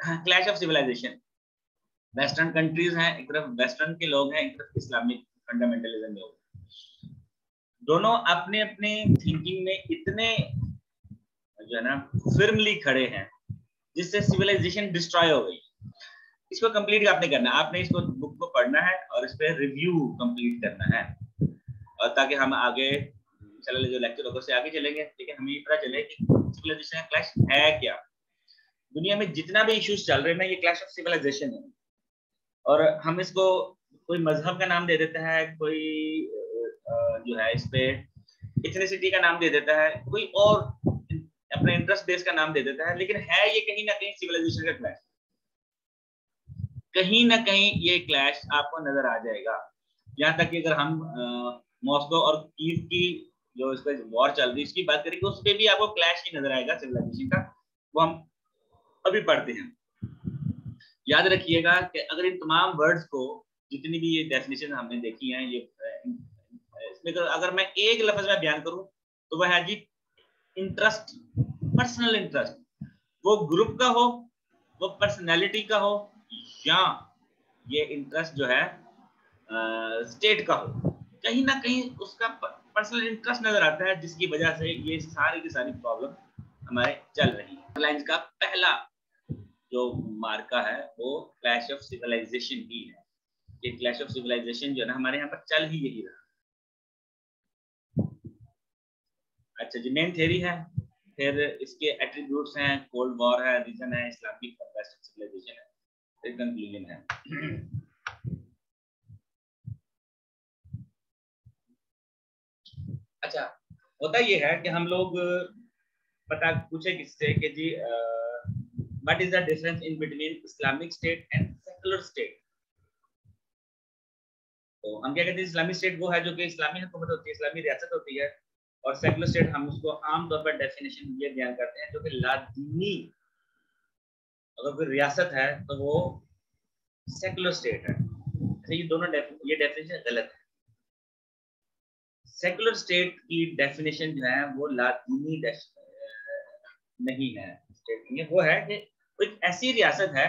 Clash of civilisation, western countries हैं एक तरफ, वेस्टर्न के लोग हैं एक तरफ, इस्लामिक फंडामेंटलिज्म लोग, दोनों अपने अपने थिंकिंग में इतने जो है ना फिर्मली खड़े हैं जिससे सिविलाइजेशन डिस्ट्रॉय हो गई। इसको कंप्लीट आपने करना है, आपने इसको बुक को पढ़ना है और इस पे रिव्यू कंप्लीट करना है, और ताकि हम आगे चले जो लेक्चर होगा उससे आगे चलेंगे, लेकिन हमें ये पता चले कि सिविलाइजेशन का क्लैश है क्या। दुनिया में जितना भी इश्यूज चल रहे हैं ना, ये क्लैश ऑफ सिविलाइजेशन है, और हम इसको कोई मजहब का नाम दे देता है, कोई जो है इस पे इथनिसिटी का नाम दे देता है, कोई और अपने इंटरेस्ट बेस का नाम दे देता है, लेकिन है ये कहीं ना कहीं सिविलाइजेशन का क्लैश। कहीं ना कहीं ये क्लैश आपको नजर आ जाएगा। यहाँ तक कि अगर हम मॉस्को और कीव की जो इस पर वॉर चल रही है इसकी बात करेंगे, उस पर भी आपको क्लैश ही नजर आएगा सिविलाइजेशन का, वो हम अभी पढ़ते हैं। याद रखिएगा कि अगर इन तमाम वर्ड्स को, जितनी भी ये डेफिनेशन हमने देखी हैं, ये इसमें अगर मैं एक लफ्ज में बयान करूं तो वह है जी इंटरेस्ट, पर्सनल इंटरेस्ट, वो ग्रुप का हो, वो पर्सनैलिटी का हो, या ये इंटरेस्ट जो है स्टेट का हो, कहीं ना कहीं उसका पर्सनल इंटरेस्ट नजर आता है, जिसकी वजह से ये सारी की सारी प्रॉब्लम हमारे चल रही है। लाइन्स का पहला जो मार्का है वो क्लैश ऑफ सिविलाइजेशन ही है। ये क्लैश ऑफ सिविलाइजेशन जो है ना हमारे यहाँ पर चल ही यही रहा। अच्छा जी, मेन थ्योरी है, फिर इसके एट्रीब्यूट्स हैं, कोल्ड वॉर है, रीजन है, इस्लामिक सिविलाइजेशन है, फिर कंक्लूजन है। अच्छा, होता ये है कि हम लोग पता पूछे किससे कि जी what is the difference in between Islamic state and secular state. तो हम क्या कहते हैं, इस्लामिक स्टेट वो है जो कि इस्लामी हुकूमत होती है, इस्लामी रियासत होती है, और सेकुलर स्टेट हम उसको आमतौर पर डेफिनेशन ये बयान करते हैं जो कि लादीनी अगर कोई रियासत है तो वो सेकुलर स्टेट है। अच्छा, ये दोनों ये डेफिनेशन गलत है। सेकुलर स्टेट की डेफिनेशन जो है वो लादीनी नहीं है, स्टेट नहीं है, वो है कि एक ऐसी रियासत है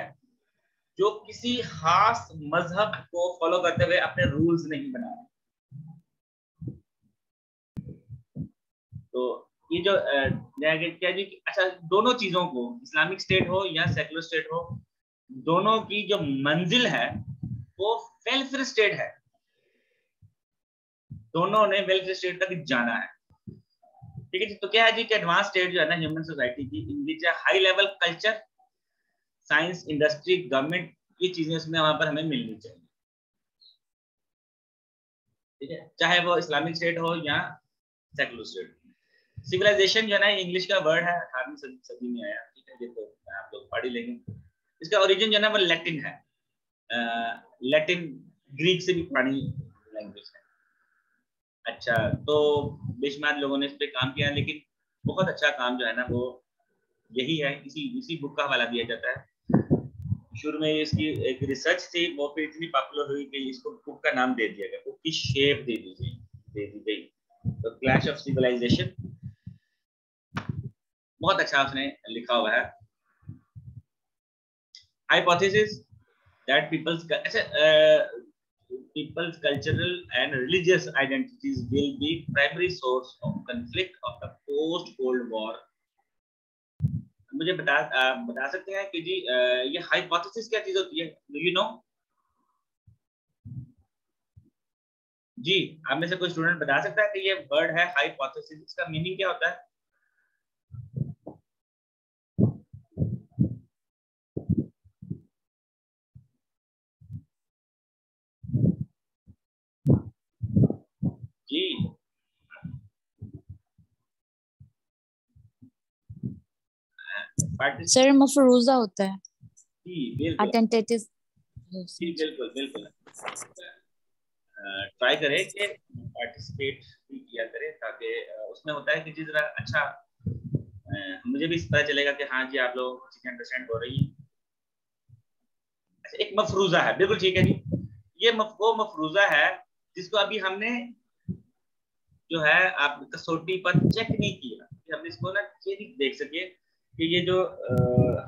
जो किसी खास मजहब को फॉलो करते हुए अपने रूल्स नहीं बना रहे। तो ये जो क्या जी, अच्छा दोनों चीजों को, इस्लामिक स्टेट हो या सेकुलर स्टेट हो, दोनों की जो मंजिल है वो वेलफेयर स्टेट है। दोनों ने वेलफेयर स्टेट तक जाना है, ठीक है जी। तो क्या है जी कि एडवांस स्टेट जो है ना ह्यूमन सोसाइटी की, in which high level culture, science, industry, government, ये चीजें उसमें वहां पर हमें मिलनी चाहिए, ठीक है, चाहे वो इस्लामिक स्टेट हो या सेकुलर स्टेट। सिविलाइजेशन जो है ना इंग्लिश का वर्ड है, 18वीं सदी में आया, ठीक है, ये तो आप लोग पढ़ ही लेंगे। इसका ओरिजिन जो है ना वो लैटिन है, लैटिन ग्रीक से भी पुरानी लैंग्वेज है। अच्छा, तो बेशुमार लोगों ने इस पे काम किया, लेकिन बहुत अच्छा काम जो है ना वो यही है, इसी बुक का हवाला दिया जाता है। शुरू में इसकी एक रिसर्च थी, वो फिर इतनी पॉपुलर हुई कि इसको बुक का नाम दे दिया गया, बुक की शेप दे दी गई। तो क्लैश ऑफ सिविलाइजेशन बहुत अच्छा उसने लिखा हुआ है। Hypothesis that people's cultural and religious identities will be primary source of conflict of the post-Cold War. मुझे बता सकते हैं कि जी ये हाइपोथेसिस क्या चीज होती है? Do you know? जी, आप में से कोई स्टूडेंट बता सकता है कि ये वर्ड है हाइपोथेसिस, इसका मीनिंग क्या होता है? जी सर मफरूजा होता है। जी बिल्कुल, अटेंटेटिव। जी बिल्कुल बिल्कुल। ट्राई करें कि पार्टिसिपेट भी किया करें, ताकि उसमें होता है कि जी जरा अच्छा मुझे भी पता चलेगा कि हाँ जी आप लोग चीजें अंडरस्टैंड हो रही हैं। अच्छा, एक मफरूजा है, बिल्कुल ठीक है जी, ये वो मफरूजा है जिसको अभी हमने जो है आप कसौटी पर चेक नहीं किया, कि हमने इसको ना ये नहीं देख सके कि ये जो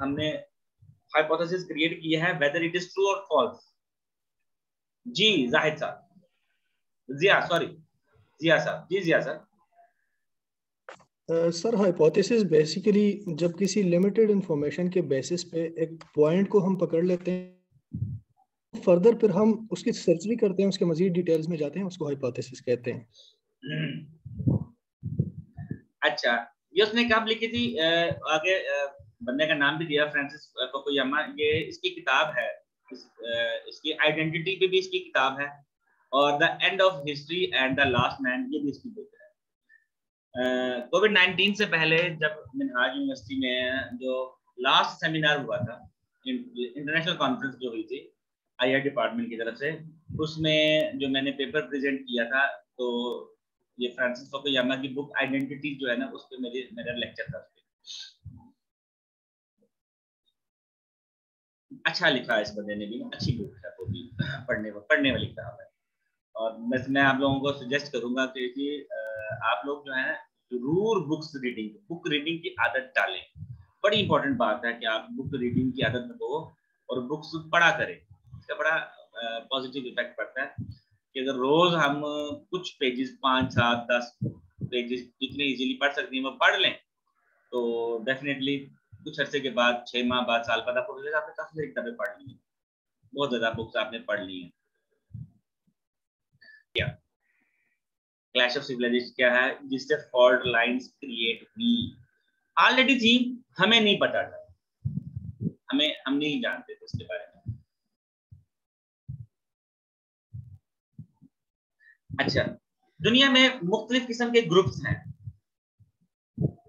हमने हाइपोथेसिस क्रिएट किया है, वेदर इट इज ट्रू और फॉल्स। जी जाहिद साहब, जिया सॉरी जिया साहब, जी जिया सर। सर हाइपोथेसिस बेसिकली जब किसी लिमिटेड इंफॉर्मेशन के बेसिस पे एक पॉइंट को हम पकड़ लेते हैं, फर्दर फिर हम उसकी सर्च भी करते हैं, उसके मजीद डिटेल्स में जाते हैं, उसको हाइपोथेसिस कहते हैं। अच्छा, ये उसने कब लिखी थी? आगे बंदे का नाम भी दिया, फ्रांसिस फुकुयामा। ये इसकी किताब है, इसकी आइडेंटिटी पे भी इसकी किताब है, और the end of history and the last man, ये भी इसकी बुक है। कोविड-19 से पहले जब मिनहाज यूनिवर्सिटी में जो लास्ट सेमिनार हुआ था, इंटरनेशनल कॉन्फ्रेंस जो हुई थी आईआई डिपार्टमेंट की तरफ से, उसमें जो मैंने पेपर प्रेजेंट किया था, तो ये फ्रांसिस फुकुयामा की बुक आइडेंटिटी जो है ना, उस पे मेरा लेक्चर था। अच्छा लिखा है इस बंदे ने भी, अच्छी बुक है वो भी, पढ़ने वाली किताब है। और मैं आप लोगों को सजेस्ट करूंगा कि आप लोग जो है जरूर बुक रीडिंग की आदत डालें। बड़ी इंपॉर्टेंट बात है कि आप बुक रीडिंग की आदत में हो और बुक्स पढ़ा करें। इसका बड़ा पॉजिटिव इफेक्ट पड़ता है कि अगर रोज हम कुछ पेजेस 5, 7, 10 पेजेस जितने इजीली पढ़ सकते हैं वो पढ़ लें, तो डेफिनेटली कुछ अरसे के बाद, 6 माह बाद, साल बाद आपको लगेगा आपने काफी सारी किताबें पढ़ ली हैं, बहुत ज्यादा बुक्स आपने पढ़ ली हैं। क्या क्लैश ऑफ सिविलाइजेशन क्या है? जिससे फॉल्ट लाइंस क्रिएट हुई, ऑलरेडी थी, हमें नहीं पता था, हम नहीं जानते थे इसके बारे में। अच्छा, दुनिया में मुख्तलिफ किस्म के ग्रुप्स हैं,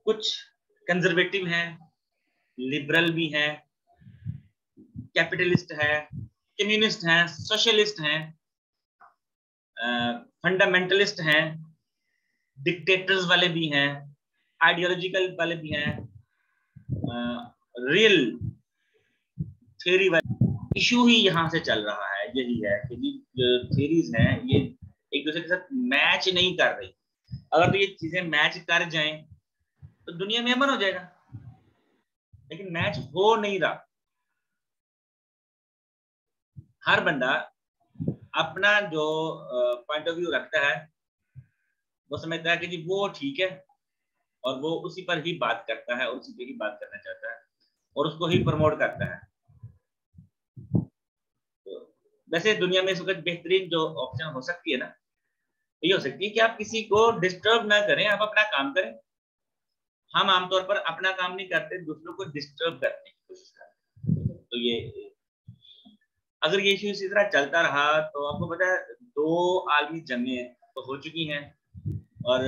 कुछ कंजर्वेटिव हैं, लिबरल भी हैं, कैपिटलिस्ट है, कम्युनिस्ट हैं, सोशलिस्ट हैं, फंडामेंटलिस्ट हैं, डिक्टेटर्स वाले भी हैं, आइडियोलॉजिकल वाले भी हैं, रियल थ्योरी वाले। इशू ही यहाँ से चल रहा है, यही है कि जो थ्योरीज हैं ये एक दूसरे के साथ मैच नहीं कर रही। अगर तो ये चीजें मैच कर जाएं तो दुनिया में अमन हो जाएगा, लेकिन मैच हो नहीं रहा। हर बंदा अपना जो पॉइंट ऑफ व्यू रखता है वो समझता है कि जी वो ठीक है, और वो उसी पर ही बात करता है, और उसी पे ही बात करना चाहता है, और उसको ही प्रमोट करता है। तो वैसे दुनिया में इस वक्त बेहतरीन जो ऑप्शन हो सकती है ना, ये हो सकती है कि आप किसी को डिस्टर्ब ना करें, आप अपना काम करें। हम आमतौर पर अपना काम नहीं करते, दूसरों को डिस्टर्ब करने की कोशिश करते हैं। तो ये अगर ये इश्यू इसी तरह चलता रहा तो आपको पता है 2 आलमी जंगें तो हो चुकी हैं, और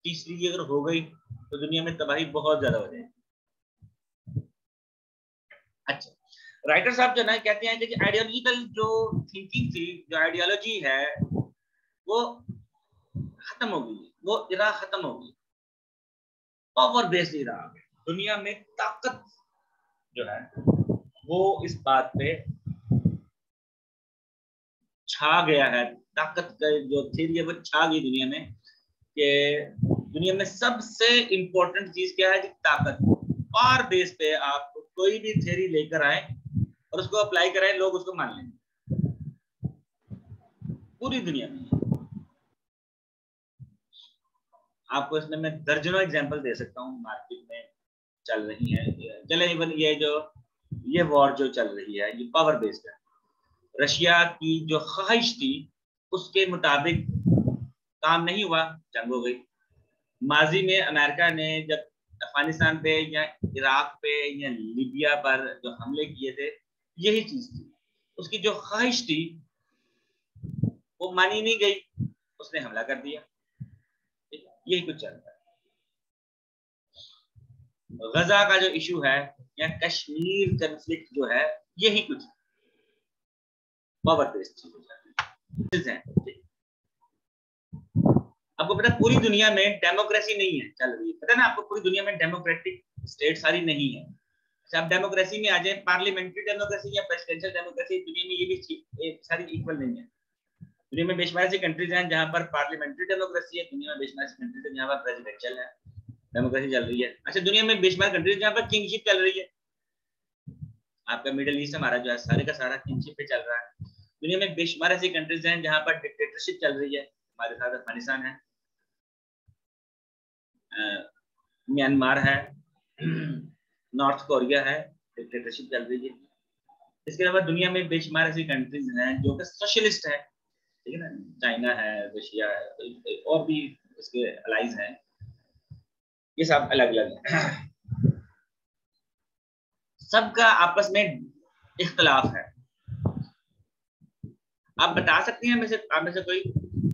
तीसरी अगर हो गई तो दुनिया में तबाही बहुत ज्यादा हो जाएगी। अच्छा, राइटर साहब जो ना कहते हैं कि आइडियोलॉजिकल जो थिंकिंग थी, जो आइडियोलॉजी है, वो खत्म हो गई, वो इरा खत्म हो गई, पावर बेस्ड इरा। दुनिया में ताकत जो है वो इस बात पे छा गया है, ताकत का जो थ्योरी है वो छा गई दुनिया में, कि दुनिया में सबसे इंपॉर्टेंट चीज क्या है? ताकत। पावर बेस पे आप कोई भी थ्योरी लेकर आए और उसको अप्लाई कराएं, लोग उसको मान लेंगे पूरी दुनिया में। आपको इसमें मैं दर्जनों एग्जांपल दे सकता हूँ, मार्केट में चल रही है। चले इवन ये वॉर जो चल रही है ये पावर बेस्ड है। रशिया की जो ख्वाहिश थी उसके मुताबिक काम नहीं हुआ, जंग हो गई। माजी में अमेरिका ने जब अफगानिस्तान पे या इराक पे या लीबिया पर जो हमले किए थे, यही चीज थी, उसकी जो ख्वाहिश थी वो मानी नहीं गई, उसने हमला कर दिया। यही कुछ चल रहा है। गजा का जो इशू है या कश्मीर कन्फ्लिक्ट जो है, यही कुछ पावर बेस्ड चीजें हैं। आपको पता है पूरी दुनिया में डेमोक्रेसी नहीं है चल रही है, पता है ना आपको? पूरी दुनिया में डेमोक्रेटिक स्टेट सारी नहीं है। आप डेमोक्रेसी में आ जाए, पार्लियामेंट्री डेमोक्रेसी या प्रेसिडेंशियल डेमोक्रेसी, दुनिया में ये भी सारी इक्वल नहीं है। दुनिया में बेशुमार सी कंट्रीज हैं जहां पर पार्लियामेंट्री डेमोक्रेसी है, दुनिया में बेशुमार सी कंट्रीज हैं जहां पर प्रेसिडेंशियल है डेमोक्रेसी चल रही है। अच्छा, दुनिया में बेशुमार कंट्रीज जहां पर किंगशिप चल रही है, आपका मिडिल ईस्ट हमारा जो है सारे का सारा किंगशिप पे चल रहा है। दुनिया में बेशुमार ऐसी कंट्रीज हैं जहां पर डिक्टेटरशिप चल रही है। हमारे साथ अफगानिस्तान है, म्यांमार है, नॉर्थ कोरिया है, डिक्टेटरशिप चल रही है। इसके अलावा दुनिया में बेशुमार ऐसी कंट्रीज हैं जो कि सोशलिस्ट है, ठीक है ना, चाइना है, रशिया है, और भी इसके अलाइज हैं, ये सब अलग अलग है। सबका आपस में इख्तलाफ है। आप बता सकते हैं आप में से कोई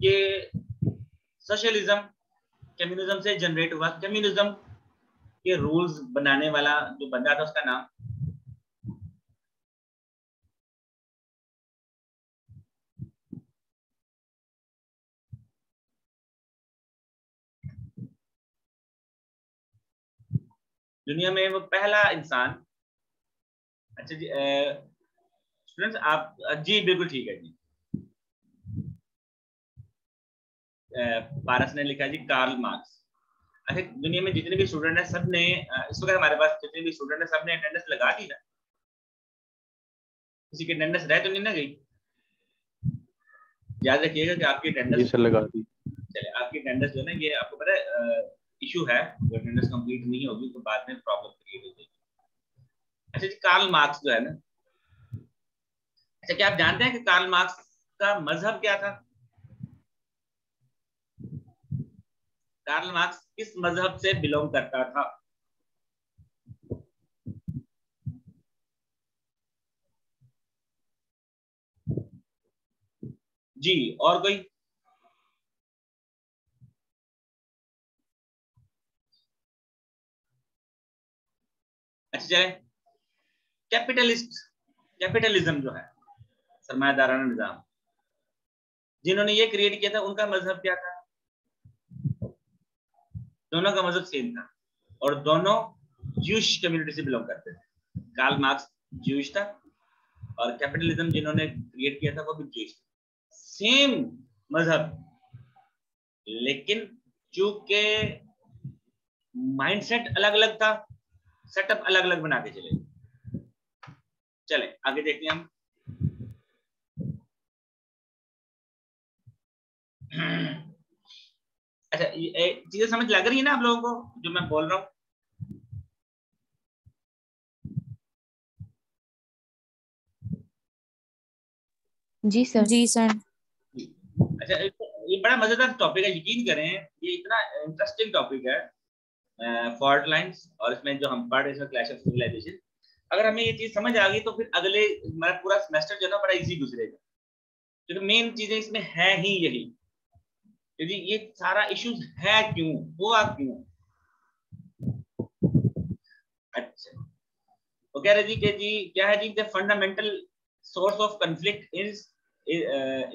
कि सोशलिज्म कम्युनिज्म से जनरेट हुआ? कम्युनिज्म के रूल्स बनाने वाला जो बंदा था उसका नाम? दुनिया में वो पहला इंसान। अच्छा जी स्टूडेंट्स, आप जी बिल्कुल ठीक है जी। पारस ने लिखा जी कार्ल मार्क्स। अच्छा, दुनिया में जितने भी स्टूडेंट हैं सब ने इस वक्त हमारे पास जितने भी स्टूडेंट हैं सब ने अटेंडेंस लगा दी ना? किसी की अटेंडेंस रह तो नहीं ना गई? याद रखिएगा कि आपकी अटेंडेंस लगा दी। चले, आपकी अटेंडेंस जो है ना, ये आपको पता है इशू है, अटेंडेंस कंप्लीट नहीं होगी तो बाद में प्रॉब्लम क्रिएट हो जाएगी। अच्छा जी, कार्ल मार्क्स जो है ना, अच्छा क्या आप जानते हैं कि कार्ल मार्क्स का मजहब क्या था? कार्ल मार्क्स किस मजहब से बिलोंग करता था? जी, और कोई? अच्छा चले, कैपिटलिज्म जो है, सरमायादाराना निजाम, जिन्होंने ये क्रिएट किया था उनका मजहब क्या था? दोनों का मजहब सेम था और दोनों ज्यूश कम्युनिटी से बिलोंग करते थे। कार्ल मार्क्स ज्यूश था और कैपिटलिज्म जिन्होंने क्रिएट किया था वो भी ज्यूश था। सेम मजहब, लेकिन चूंकि माइंडसेट अलग अलग था, सेटअप अलग अलग बना के चले। चले आगे देखते हैं हम। अच्छा, चीजें समझ लग रही है ना आप लोगों को जो मैं बोल रहा हूँ? जी सर। जी सर। अच्छा, ये बड़ा मजेदार टॉपिक है, यकीन करें ये इतना इंटरेस्टिंग टॉपिक है, फॉल्ट लाइंस, और इसमें जो हम पढ़ रहे हैं क्लैश ऑफ सिविलाइजेशन। अगर हमें ये चीज समझ आ गई तो फिर अगले हमारा पूरा सेमेस्टर जो है ना बड़ा इजी गुजरेगा, क्योंकि मेन चीजें इसमें है ही यही, क्योंकि ये सारा इश्यूज है क्यों, हुआ क्यों। अच्छा, तो कह रहे जी कि जी क्या है जी, the fundamental source of conflict is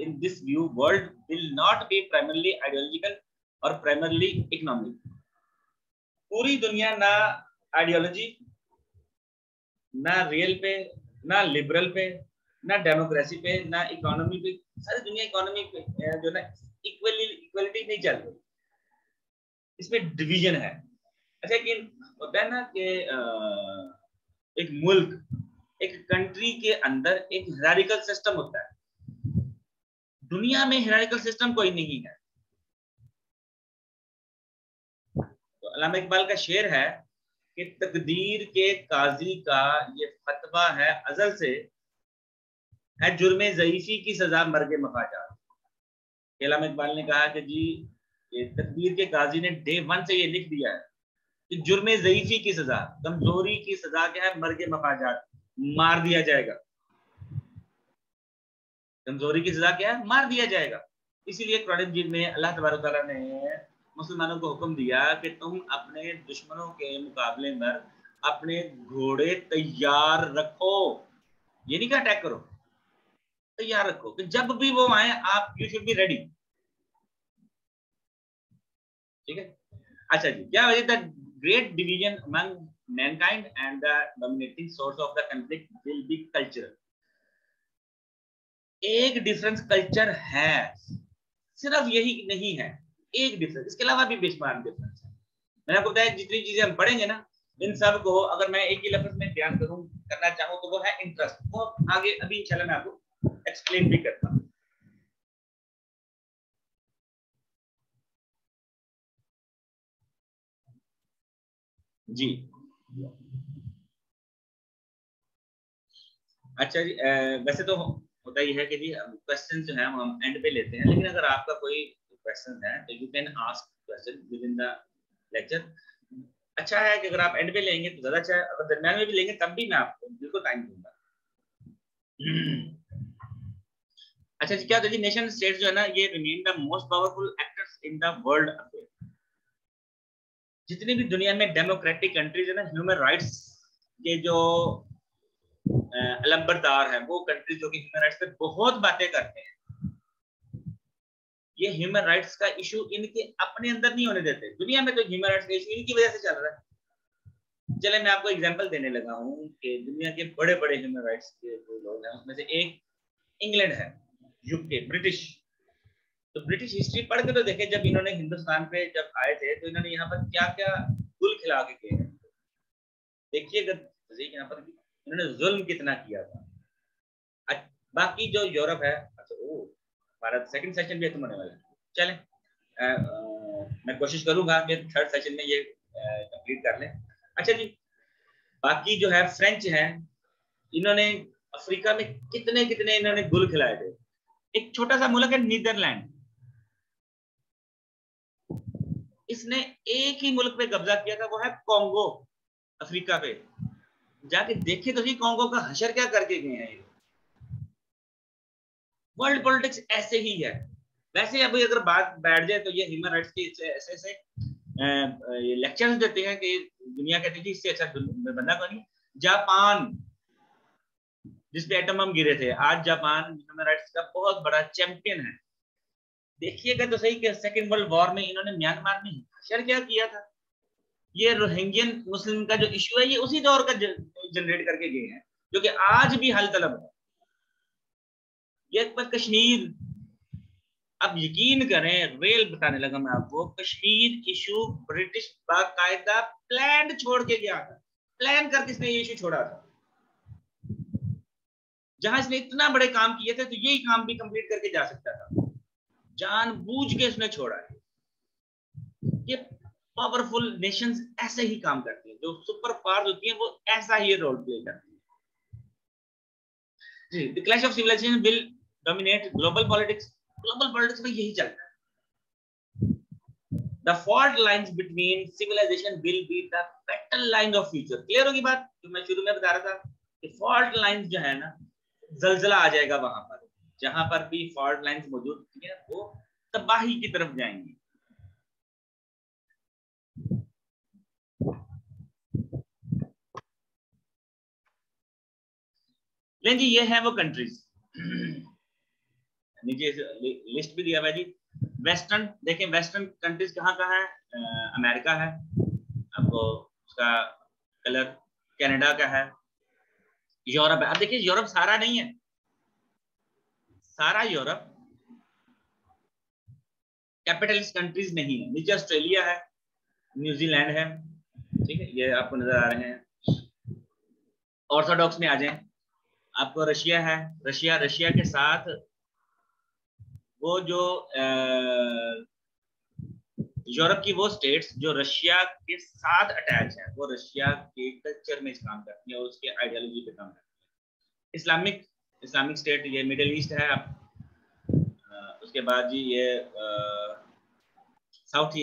in this view world will not be primarily ideological और primarily economic। पूरी दुनिया ना आइडियोलॉजी, ना रियल पे, ना लिबरल पे, ना डेमोक्रेसी पे, ना इकोनॉमी पे, सारी दुनिया इकोनॉमी पे जो ना इक्वलिटी नहीं चल रही, इसमें डिवीजन है। अच्छा, कि होता है ना कि एक मुल्क, एक कंट्री के अंदर एक हिरारिकल सिस्टम होता है। दुनिया में हिरारिकल सिस्टम कोई नहीं है। तो अल्लामा इकबाल का शेर है कि तकदीर के काजी का ये फतवा है अजल से, है जुर्मे ज़ईफी की सजा मर्गे मफाजात। अल्लामा इकबाल ने कहा कि जी ये तकदीर के काजी ने डे 1 से ये लिख दिया है कि जुर्मे ज़ईफी की सजा, कमजोरी की सजा क्या है? मर्गे मफाजात, मार दिया जाएगा। कमजोरी की सजा क्या है? मार दिया जाएगा। इसीलिए कुरान मजीद में अल्लाह तबारक तआला ने मुसलमानों को हुक्म दिया कि तुम अपने दुश्मनों के मुकाबले में अपने घोड़े तैयार रखो। ये नहीं कहा अटैक करो, तैयार रखो कि जब भी वो आए आप यू शुड बी रेडी। ठीक है। अच्छा जी, क्या वजह the great division among Mankind and the dominating source of the conflict will be cultural. एक डिफरेंस कल्चर है, सिर्फ यही नहीं है, एक डिफरेंस, इसके अलावा भी बेशुमार डिफरेंस है। मैंने आपको बताया जितनी चीजें हम पढ़ेंगे ना इन सब को अगर मैं एक ही लफ्ज में बयान करना चाहूँ तो वो है इंटरेस्ट। वो आगे अभी इंशाल्लाह मैं आपको एक्सप्लेन भी करता हूँ। जी अच्छा जी, वैसे तो होता ही है कि जी क्वेश्चन जो है हम एंड पे लेते हैं, लेकिन अगर आपका कोई क्वेश्चन है तो you can ask question with in the lecture. अच्छा है कि अगर आप एंड पे लेंगे तो ज्यादा अच्छा है, अगर दरम्यान में भी लेंगे तब भी मैं आपको बिल्कुल टाइम दूंगा। अच्छा जी, क्या होता है जी, नेशन स्टेट्स जो है ना ये remain the most powerful actors in the world affair. जितनी भी दुनिया में डेमोक्रेटिक कंट्रीज है ना, ह्यूमन राइट्स के जो अलंबरदार है वो कंट्रीज जो कि ह्यूमन राइट्स पे बहुत बातें करते हैं। ये ह्यूमन राइट्स का इशू इनके अपने अंदर नहीं होने देते। दुनिया में तो ह्यूमन राइट्स का इशू इनकी वजह से चल रहा है। चले मैं आपको एग्जांपल देने लगा हूँ कि दुनिया के बड़े बड़े ह्यूमन राइट्स के जो लोग हैं उसमें से एक इंग्लैंड है, यूके, ब्रिटिश। तो ब्रिटिश हिस्ट्री पढ़ के तो देखे, जब इन्होंने हिंदुस्तान पे जब आए थे तो इन्होंने यहाँ पर क्या क्या गुल खिला के किए हैं। देखिए यहाँ पर इन्होंने जुल्म कितना किया था। बाकी जो यूरोप है, अच्छा ओ भारत सेकंड सेशन भी खत्म होने वाला है। चले मैं कोशिश करूंगा कि थर्ड सेशन में ये कंप्लीट कर लें। अच्छा जी, बाकी जो है फ्रेंच है, इन्होंने अफ्रीका में कितने कितने इन्होंने गुल खिलाए थे। एक छोटा सा मुल्क है नीदरलैंड, इसने एक ही मुल्क पे कब्जा किया था, वो है कॉन्गो, अफ्रीका पे। जाके देखे तो सही कॉन्गो का हशर क्या करके गए हैं। वर्ल्ड पॉलिटिक्स ऐसे ही है। वैसे अभी अगर बात बैठ जाए तो ये ह्यूमन राइट्स के ऐसे लेक्चर्स देते हैं कि दुनिया कहती थी इससे अच्छा बंदा कौन नहीं। जापान जिसपे एटम बम गिरे थे, आज जापान ह्यूमन राइट्स का बहुत बड़ा चैंपियन है। देखिएगा तो सही कि सेकेंड वर्ल्ड वॉर में इन्होंने म्यांमार में हशर क्या किया था। ये रोहिंग्यन मुस्लिम का जो इश्यू है ये उसी दौर का जनरेट करके गए हैं, जो कि आज भी हल तलब है। ये पर कश्मीर, अब यकीन करें, रेल बताने लगा मैं आपको, कश्मीर इशू ब्रिटिश बाकायदा प्लान छोड़ के गया था। प्लान करके इसने ये इशू छोड़ा था। जहां इसने इतना बड़े काम किए थे तो यही काम भी कंप्लीट करके जा सकता था, जानबूझ के इसने छोड़ा है। ये पावरफुल नेशंस ऐसे ही काम करती हैं, जो सुपर पावर्स होती हैं वो ऐसा ही रोल प्ले करती हैं। जी, the clash of civilization will dominate global politics. Global politics में यही चलता है। The fault lines between civilization will be the battle line of future। Clear होगी बात जो मैं शुरू में बता रहा था कि फॉल्ट लाइंस जो है ना, जलजला आ जाएगा वहां पर। जहां पर भी फॉल्ट लाइंस मौजूद होती है वो तबाही की तरफ जाएंगी। लेकिन जी ये है वो कंट्रीज, नीचे लिस्ट भी दिया हुआ है जी। वेस्टर्न देखें, वेस्टर्न कंट्रीज कहाँ कहाँ है। अमेरिका है, आपको उसका कलर, कनाडा का है, यूरोप है। अब देखिए यूरोप सारा नहीं है, सारा यूरोप कैपिटलिस्ट कंट्रीज नहीं है। नीचे ऑस्ट्रेलिया है, न्यूजीलैंड है, ठीक है, ये आपको नजर आ रहे हैं। ऑर्थोडॉक्स में आ जाएं, आपको रशिया है। रशिया के साथ वो जो यूरोप की वो स्टेट्स जो रशिया के साथ अटैच है, वो रशिया के कल्चर में काम करती है और उसके आइडियोलॉजी पे काम करती है। इस्लामिक स्टेट ये मिडिल ईस्ट है। उसके बाद जी ये साउथ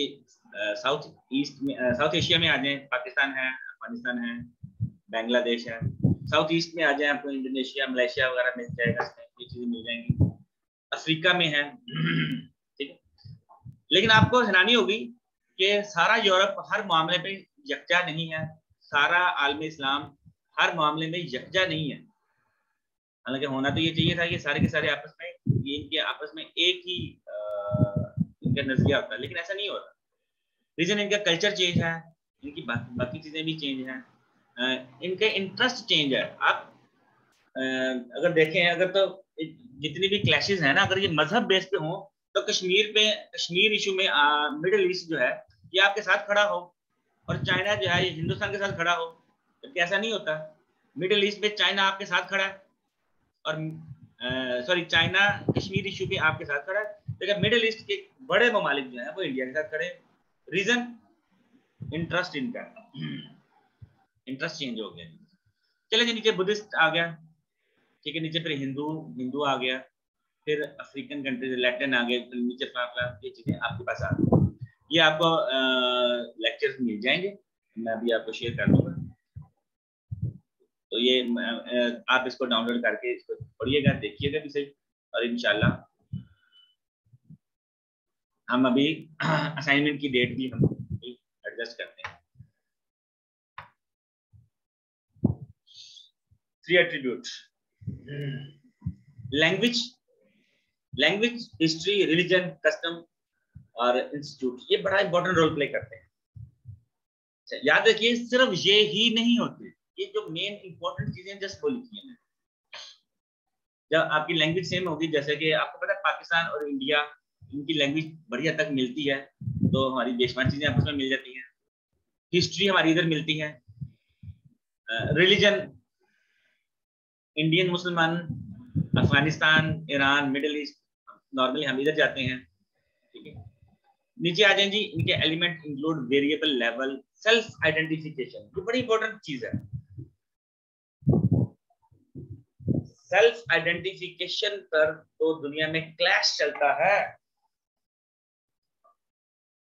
ईस्ट में, साउथ एशिया में आ जाए, पाकिस्तान है, अफगानिस्तान है, बांग्लादेश है। साउथ ईस्ट में आ जाए, आपको इंडोनेशिया, मलेशिया वगैरह मिल जाएगा, ये चीजें मिल जाएंगी। अफ्रीका में है, ठीक है। लेकिन आपको हैरानी होगी कि सारा यूरोप हर मामले पे यकजा नहीं है, सारा आलमी इस्लाम हर मामले में यकजा नहीं है। हालांकि होना तो ये चाहिए था कि सारे के सारे आपस में, ये इनके आपस में एक ही इनका नजरिया होता है, लेकिन ऐसा नहीं होता। रीजन इनका कल्चर चेंज है, इनकी बाकी चीजें भी चेंज हैं, इनके इंटरेस्ट चेंज है। आप अगर देखें, अगर तो जितनी भी क्लैशेस हैं ना, अगर ये मजहब बेस पे हो तो कश्मीर इशू में मिडिल ईस्ट जो है ये आपके साथ खड़ा हो। और चाइना जो है ये हिंदुस्तान के साथ खड़ा हो, तो ऐसा नहीं होता। मिडिल ईस्ट में चाइना आपके साथ खड़ा है, और सॉरी चाइना कश्मीर इशू पे आपके साथ खड़ा है, लेकिन मिडिल ईस्ट के बड़े ममालिक जो है वो इंडिया के साथ खड़े। रीजन इंटरेस्ट, इनका इंटरेस्ट चेंज हो गया। चले जी, नीचे बुद्धिस्ट आ गया, ठीक है, नीचे फिर हिंदू आ गया, फिर अफ्रीकन कंट्रीज लैटिन आ गए, फिर नीचे ये चीजें आपके पास आ गई। ये आपको लेक्चर्स मिल जाएंगे, मैं अभी आपको शेयर कर दूंगा। तो ये आप इसको डाउनलोड करके इसको पढ़िएगा, देखिएगा भी सही, और इंशाल्लाह हम अभी असाइनमेंट की डेट भी हम एडजस्ट करते हैं। 3 attribute, language, history, religion, custom और इंस्टीट्यूट, ये बड़ा इंपॉर्टेंट रोल प्ले करते हैं। याद रखिए, सिर्फ ये ही नहीं होते, ये जो मेन इंपॉर्टेंट चीजें जस्ट वो लिखी है। जब आपकी लैंग्वेज सेम होगी, जैसे कि आपको पता है पाकिस्तान और इंडिया, इनकी लैंग्वेज बढ़िया तक मिलती है, तो हमारी देशमान चीजें आपस में मिल जाती हैं। हिस्ट्री हमारी इधर मिलती है। रिलीजन, इंडियन मुसलमान, Afghanistan, Iran, middle east, normally हम इधर जाते हैं, ठीक है। नीचे आ जाए जी, इनके element include variable level, self identification, ये बड़ी इंपॉर्टेंट चीज है। सेल्फ आइडेंटिफिकेशन पर तो दुनिया में क्लैश चलता है।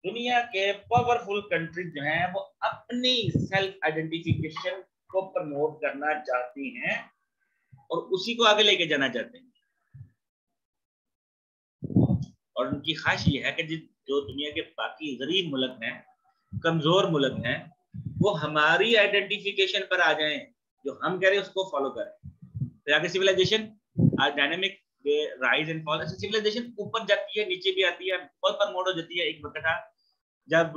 दुनिया के पावरफुल कंट्रीज जो हैं वो अपनी सेल्फ आइडेंटिफिकेशन को प्रमोट करना चाहती हैं और उसी को आगे लेके जाना चाहते हैं। और उनकी ख्वाहिश ये है कि जो दुनिया के बाकी गरीब मुल्क हैं, कमजोर मुल्क हैं, वो हमारी आइडेंटिफिकेशन पर आ जाएं, जो हम कह रहे हैं उसको फॉलो करें। फिर आगे सिविलाइजेशन, आज dynamic rise and fall. Civilisation ऊपर जाती है, नीचे भी आती है, बहुत प्रमोट हो जाती है। एक वक्त था जब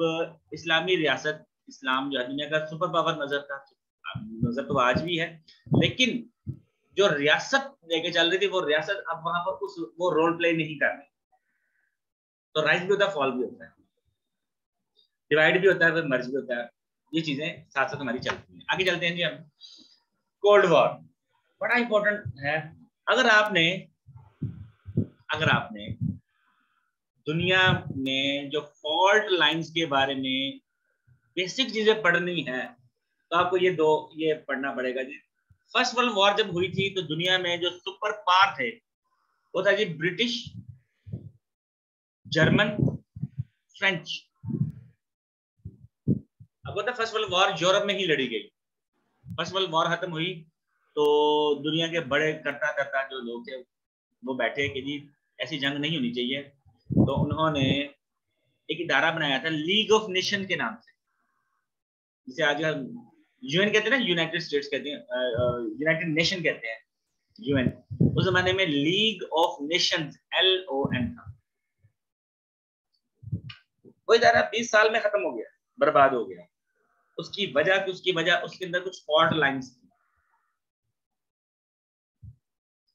इस्लामी रियासत, इस्लाम जो है दुनिया का सुपर पावर मजहब था, मजहब तो आज भी है, लेकिन जो रियासत लेके चल रही थी वो रियासत अब वहां पर वो रोल प्ले नहीं कर रही। तो राइज भी होता है, फॉल भी होता है, डिवाइड भी होता है, फिर मर्ज भी होता है। ये चीजें साथ साथ हमारी चलती हैं। आगे चलते हैं जी हम। कोल्ड वॉर बड़ा इंपॉर्टेंट है। अगर आपने दुनिया में जो फॉल्ट लाइंस के बारे में बेसिक चीजें पढ़नी है, तो आपको ये पढ़ना पड़ेगा जी। फर्स्ट वर्ल्ड वॉर जब हुई थी तो दुनिया में जो सुपर पावर थे वो था जी ब्रिटिश, जर्मन, फ्रेंच। अब होता फर्स्ट वर्ल्ड वॉर यूरोप में ही लड़ी गई। फर्स्ट वर्ल्ड वॉर खत्म हुई तो दुनिया के बड़े करता जो लोग थे वो बैठे कि जी ऐसी जंग नहीं होनी चाहिए। तो उन्होंने एक इदारा बनाया था लीग ऑफ नेशन के नाम से, जिसे आज यूएन कहते हैं ना, यूनाइटेड स्टेट्स कहते हैं, यूनाइटेड नेशन कहते हैं यूएन। उस जमाने में लीग ऑफ नेशंस LON था। वो इदारा 20 साल में खत्म हो गया, बर्बाद हो गया। उसकी वजह उसके अंदर कुछ फॉल्ट लाइंस थी।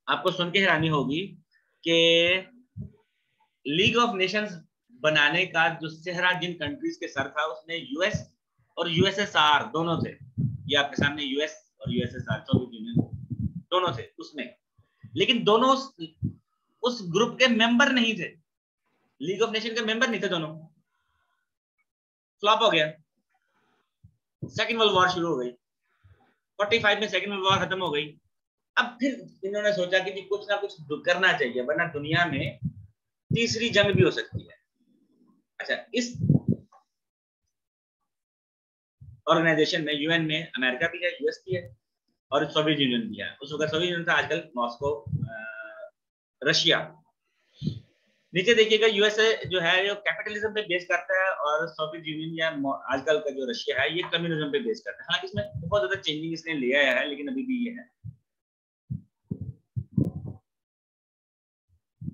आपको सुन के हैरानी होगी कि लीग ऑफ नेशंस बनाने का जो सेहरा जिन कंट्रीज के सर था उसने यूएस और USSR दोनों थे। ये आपके सामने यूएस और USSR, सोवियत यूनियन दोनों थे उसमें, लेकिन दोनों उस ग्रुप के मेंबर नहीं थे। लीग ऑफ नेशन के मेंबर नहीं थे, दोनों फ्लॉप हो गया। सेकेंड वर्ल्ड वॉर शुरू हो गई। 45 में सेकेंड वर्ल्ड वॉर खत्म हो गई। अब फिर इन्होंने सोचा कि कुछ ना कुछ करना चाहिए, वरना दुनिया में तीसरी जंग भी हो सकती है। अच्छा, इस ऑर्गेनाइजेशन में, यूएन में, अमेरिका भी है, यूएस भी है और सोवियत यूनियन भी है। उस वक्त सोवियत यूनियन था, आजकल मॉस्को, रशिया। नीचे देखिएगा, यूएसए जो है ये कैपिटलिज्म पे बेस करता है और सोवियत यूनियन या आजकल का जो रशिया है ये कम्युनिज्म पे बेस करता है। हालांकि इसमें बहुत ज्यादा चेंजिंग इसने ले आया है, लेकिन अभी भी ये है।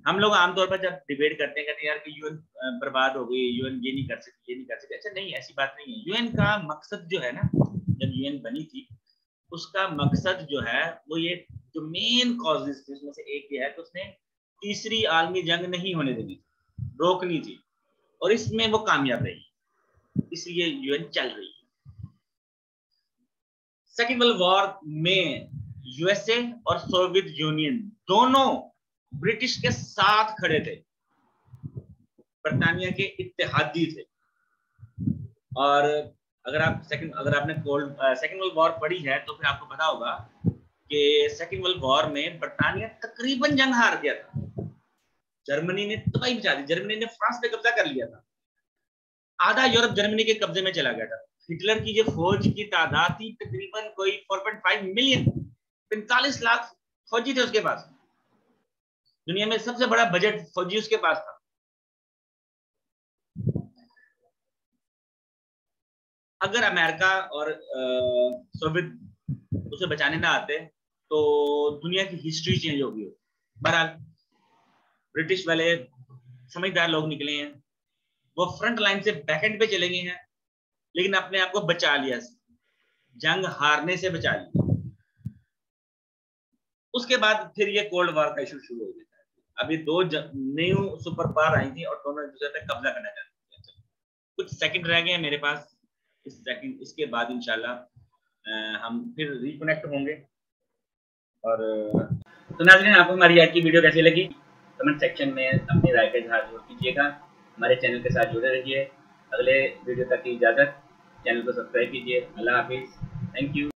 हम लोग आमतौर पर जब डिबेट करते हैं, कहते हैं यार कि यूएन बर्बाद हो गई, यूएन ये नहीं कर सकती, ये नहीं कर सकती। अच्छा नहीं, ऐसी बात नहीं है। यूएन का मकसद जो है ना, जब यूएन बनी थी उसका मकसद जो है वो ये जो मेन कॉजेस थे उसमें से एक ये है कि उसने तीसरी आलमी जंग नहीं होने देनी थी, रोकनी थी, और इसमें वो कामयाब रही। इसलिए यूएन चल रही है। सेकेंड वर्ल्ड वॉर में यूएसए और सोवियत यूनियन दोनों ब्रिटिश के साथ खड़े थे, ब्रिटानिया के इत्तेहादी थे। और अगर आपने सेकेंड वर्ल्ड वॉर पढ़ी है तो फिर आपको पता होगा कि सेकेंड वर्ल्ड वॉर में ब्रिटानिया तकरीबन जंग हार गया था। जर्मनी ने तबाही मचा दी, जर्मनी ने फ्रांस पे कब्जा कर लिया था, आधा यूरोप जर्मनी के कब्जे में चला गया था। हिटलर की जो फौज की तादाद थी तकरीबन कोई 4.5 मिलियन, 45 लाख फौजी थे उसके पास। दुनिया में सबसे बड़ा बजट फौजी उसके पास था। अगर अमेरिका और सोवियत उसे बचाने ना आते तो दुनिया की हिस्ट्री चेंज होगी। बहरहाल ब्रिटिश वाले समझदार लोग निकले हैं, वो फ्रंट लाइन से बैकएंड पे चले गए हैं, लेकिन अपने आप को बचा लिया, जंग हारने से बचा लिया। उसके बाद फिर ये कोल्ड वॉर का इशू शुरू हो गया। अभी दो न्यू सुपर पावर आई थी और दोनों एक दूसरे पे कब्जा करना चाहते थे। कुछ सेकंड रह गए हैं मेरे पास, इसके बाद इंशाल्लाह हम फिर रिकनेक्ट होंगे। और तो नाज़रीन, आपको हमारी आज की वीडियो कैसी लगी कमेंट सेक्शन में अपनी राय का इजहार जरूर कीजिएगा। हमारे चैनल के साथ जुड़े रहिए। अगले वीडियो तक की इजाज़त, चैनल को सब्सक्राइब कीजिए। अल्लाह हाफिज़, थैंक यू।